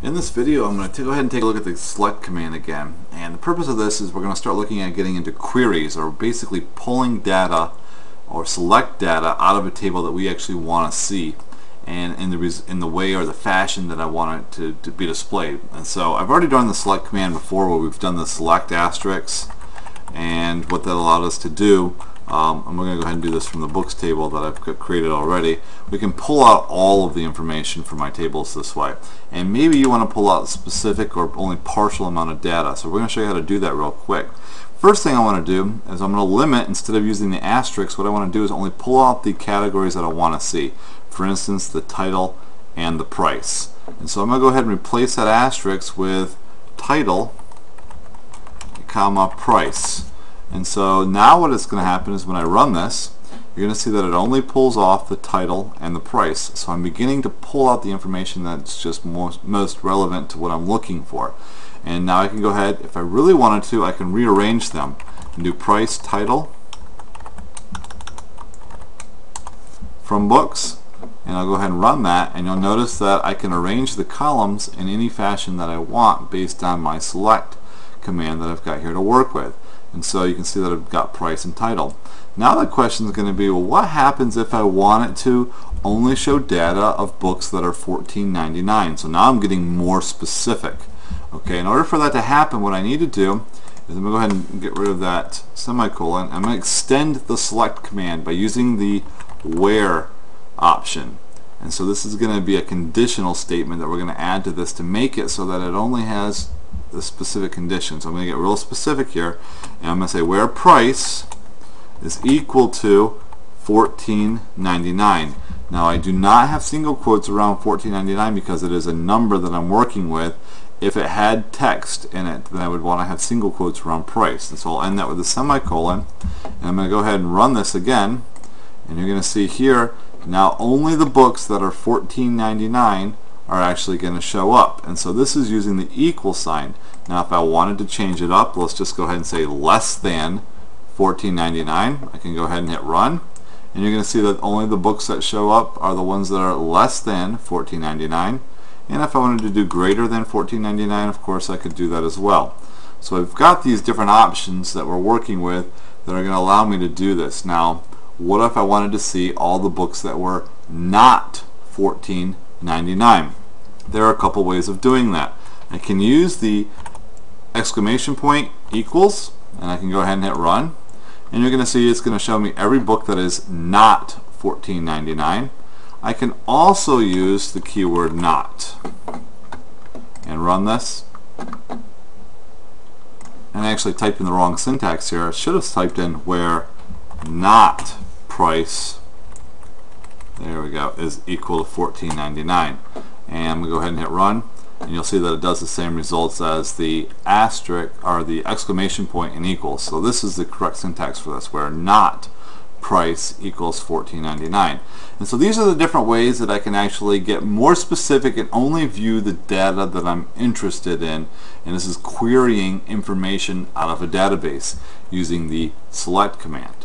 In this video, I'm going to go ahead and take a look at the select command again. And the purpose of this is we're going to start looking at getting into queries, or basically pulling data or select data out of a table that we actually want to see, and in the way or the fashion that I want it to be displayed. And so I've already done the select command before, where we've done the select asterisk, and what that allowed us to do. I'm going to go ahead and do this from the books table that I've created already. We can pull out all of the information from my tables this way. And maybe you want to pull out specific or only partial amount of data. So we're going to show you how to do that real quick. First thing I want to do is I'm going to limit, instead of using the asterisk, what I want to do is only pull out the categories that I want to see. For instance, the title and the price. And so I'm going to go ahead and replace that asterisk with title, comma, price. And so now what is going to happen is when I run this, you're going to see that it only pulls off the title and the price. So I'm beginning to pull out the information that's just most relevant to what I'm looking for. And now I can go ahead, if I really wanted to, I can rearrange them and do price, title, from books, and I'll go ahead and run that, and you'll notice that I can arrange the columns in any fashion that I want based on my select command that I've got here to work with. And so you can see that I've got price and title. Now the question is going to be, well, what happens if I want it to only show data of books that are $14.99? So now I'm getting more specific. Okay, in order for that to happen, what I need to do is I'm going to go ahead and get rid of that semicolon. I'm going to extend the select command by using the where option. And so this is going to be a conditional statement that we're going to add to this to make it so that it only has the specific conditions. So I'm going to get real specific here, and I'm going to say where price is equal to $14.99. Now I do not have single quotes around $14.99 because it is a number that I'm working with. If it had text in it, then I would want to have single quotes around price. And so I'll end that with a semicolon, and I'm going to go ahead and run this again, and you're going to see here now only the books that are $14.99 are actually going to show up. And so this is using the equal sign. Now if I wanted to change it up, let's just go ahead and say less than $14.99. I can go ahead and hit run, and you're going to see that only the books that show up are the ones that are less than $14.99. And if I wanted to do greater than $14.99, of course I could do that as well. So I've got these different options that we're working with that are going to allow me to do this. Now what if I wanted to see all the books that were not $14.99? There are a couple ways of doing that. I can use the exclamation point equals, and I can go ahead and hit run, and you're going to see it's going to show me every book that is not $14.99. I can also use the keyword not and run this, and I actually typed in the wrong syntax here. I should have typed in where not price, there we go, is equal to $14.99. And I'm going to go ahead and hit run, and you'll see that it does the same results as the asterisk or the exclamation point and equals. So this is the correct syntax for this, where not price equals $14.99. And so these are the different ways that I can actually get more specific and only view the data that I'm interested in. And this is querying information out of a database using the select command.